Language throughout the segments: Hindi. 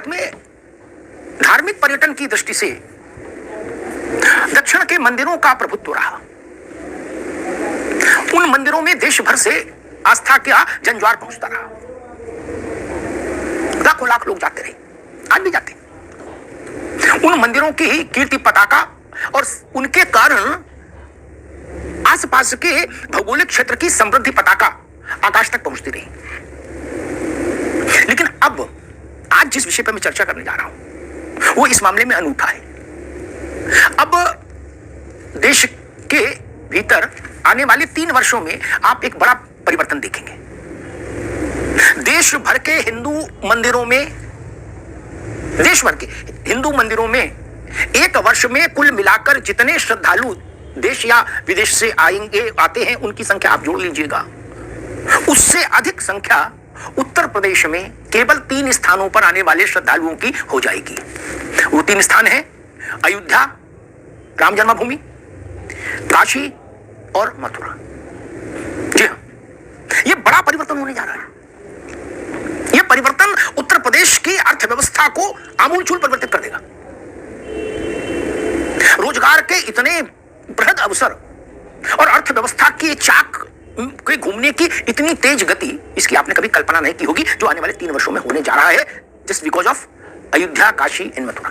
भारत में धार्मिक पर्यटन की दृष्टि से दक्षिण के मंदिरों का प्रभुत्व रहा। उन मंदिरों में देश भर से आस्था का जनज्वार पहुंचता रहा। लाखों लाख लोग जाते रहे, आज भी जाते। उन मंदिरों की कीर्ति पताका और उनके कारण आसपास के भौगोलिक क्षेत्र की समृद्धि पताका आकाश तक पहुंचती रही। लेकिन अब आज जिस विषय पर मैं चर्चा करने जा रहा हूं वो इस मामले में अनूठा है। अब देश के भीतर आने वाले 3 वर्षों में आप एक बड़ा परिवर्तन देखेंगे। देश भर के हिंदू मंदिरों में, देश भर के हिंदू मंदिरों में एक वर्ष में कुल मिलाकर जितने श्रद्धालु देश या विदेश से आते हैं उनकी संख्या आप जोड़ लीजिएगा, उससे अधिक संख्या उत्तर प्रदेश में केवल 3 स्थानों पर आने वाले श्रद्धालुओं की हो जाएगी। वो 3 स्थान हैं अयोध्या, राम जन्मभूमि, काशी और मथुरा। जी हाँ, यह बड़ा परिवर्तन होने जा रहा है। यह परिवर्तन उत्तर प्रदेश की अर्थव्यवस्था को आमूलचूल परिवर्तित कर देगा। रोजगार के इतने बृहद अवसर और अर्थव्यवस्था की चाक के घूमने की इतनी तेज गति, इसकी आपने कभी कल्पना नहीं की होगी, जो आने वाले 3 वर्षों में होने जा रहा है, just because of Ayodhya, Kashi and Mathura.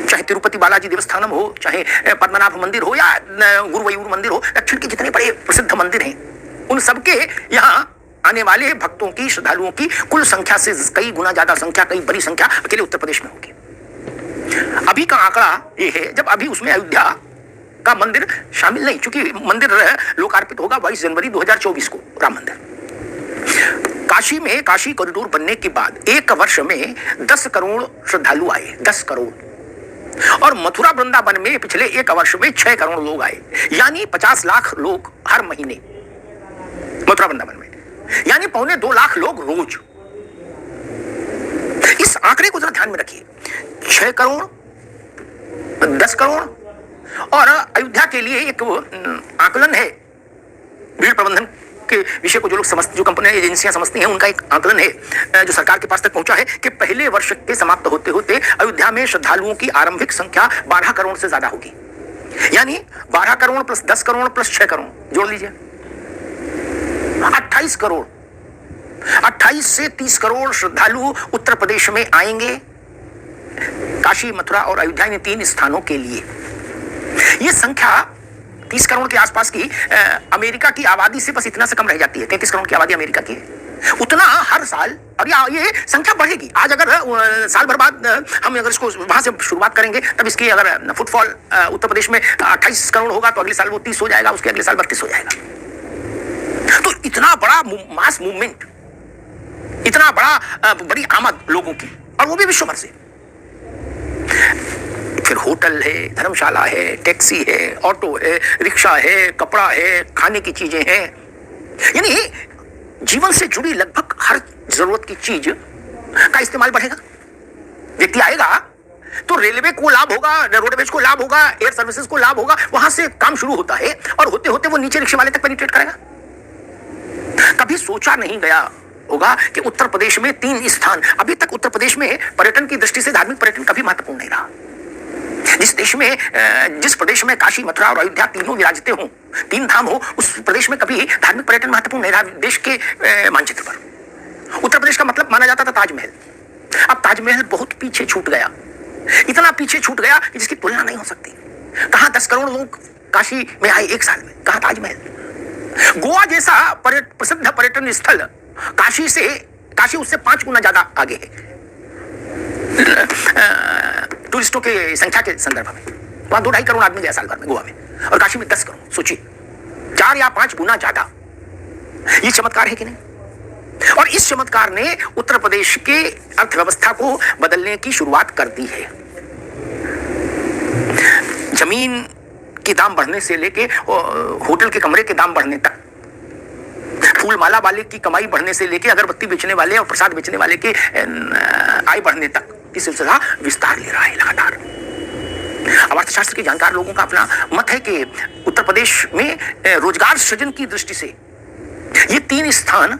चाहे तिरुपति बालाजी देवस्थानम हो, चाहे पद्मनाभ मंदिर हो या गुरुवायूर मंदिर हो, दक्षिण के जितने बड़े प्रसिद्ध मंदिर हैं, उन सबके यहां आने वाले भक्तों की, श्रद्धालुओं की कुल संख्या से कई गुना ज्यादा संख्या, कई बड़ी संख्या अकेले उत्तर प्रदेश में होगी। अभी का आंकड़ा यह है, जब अभी उसमें अयोध्या का मंदिर शामिल नहीं, क्योंकि मंदिर लोकार्पित होगा 22 जनवरी 2024 को, राम मंदिर। काशी में काशी कॉरिडोर बनने के बाद 1 वर्ष में 10 करोड़ श्रद्धालु आए, 10 करोड़। और मथुरा वृंदावन में पिछले 1 वर्ष में 6 करोड़ लोग आए, यानी 50 लाख लोग हर महीने मथुरा वृंदावन में, यानी 1.25 लाख लोग रोज। इस आंकड़े को जरा ध्यान में रखिए, 6 करोड़, 10 करोड़। और अयोध्या के लिए एक आकलन है, भीड़ प्रबंधन के विषय को जो लोग समझते, जो कंपनियां एजेंसियां समझती हैं, उनका एक आकलन है जो सरकार के पास तक पहुंचा है कि पहले वर्ष के समाप्त होते होते अयोध्या में श्रद्धालुओं की आरंभिक संख्या 12 करोड़ से ज्यादा होगी। यानी 12 करोड़ प्लस 10 करोड़ प्लस 6 करोड़ जोड़ लीजिए, 28 करोड़। 28 से 30 करोड़ श्रद्धालु उत्तर प्रदेश में आएंगे काशी, मथुरा और अयोध्या, इन 3 स्थानों के लिए। यह संख्या 30 करोड़ के आसपास की अमेरिका की आबादी से बस इतना से कम रह जाती है। 33 करोड़ की आबादी अमेरिका की है। उतना हर साल, और ये संख्या बढ़ेगी। आज अगर साल भर बाद हम अगर इसको वहां से शुरुआत करेंगे, तब इसकी अगर फुटफॉल उत्तर प्रदेश में 28 करोड़ होगा तो अगले साल वो 30 हो जाएगा, उसके अगले साल 32 हो जाएगा। तो इतना बड़ा मास मूवमेंट, इतना बड़ी आमद लोगों की, और वो भी विश्व भर से। फिर होटल है, धर्मशाला है, टैक्सी है, ऑटो है, रिक्शा है, कपड़ा है, खाने की चीजें हैं, यानी जीवन से जुड़ी लगभग हर जरूरत की चीज का इस्तेमाल बढ़ेगा। व्यक्ति आएगा तो रेलवे को लाभ होगा, रोडवेज को लाभ होगा, एयर सर्विसेज को लाभ होगा, वहां से काम शुरू होता है और होते होते वो नीचे रिक्शे वाले तक पेनिट्रेट करेगा। कभी सोचा नहीं गया होगा कि उत्तर प्रदेश में 3 स्थान, अभी तक उत्तर प्रदेश में पर्यटन की दृष्टि से धार्मिक पर्यटन कभी महत्वपूर्ण नहीं रहा। जिस प्रदेश में काशी, मथुरा और अयोध्या तीनों विराजते हों, 3 धाम हो, उस प्रदेश में कभी धार्मिक पर्यटन महत्वपूर्ण नहीं रहा देश के मानचित्र पर। उत्तर प्रदेश का मतलब माना जाता था ताजमहल। अब ताजमहल बहुत पीछे छूट गया, इतना पीछे छूट गया कि जिसकी तुलना नहीं हो सकती। कहां 10 करोड़ लोग काशी में आए 1 साल में, कहां ताजमहल। गोवा जैसा प्रसिद्ध पर्यटन स्थल काशी उससे 5 गुना ज्यादा आगे है टूरिस्टों के संख्या के संदर्भ में। वहां 2-2.5 करोड़ आदमी गया साल भर में गोवा में, और काशी में 10 करोड़। सोचिए, 4 या 5 गुना ज्यादा। ये चमत्कार है कि नहीं? और इस चमत्कार ने उत्तर प्रदेश के अर्थव्यवस्था को बदलने की शुरुआत कर दी है। जमीन के दाम बढ़ने से लेके होटल के कमरे के दाम बढ़ने तक, फूल माला वाले की कमाई बढ़ने से लेके अगरबत्ती बेचने वाले और प्रसाद बेचने वाले की आय बढ़ने तक की सिलसिला विस्तार ले रहा है लगातार। अब अर्थशास्त्र के जानकार लोगों का अपना मत है कि उत्तर प्रदेश में रोजगार सृजन की दृष्टि से ये 3 स्थान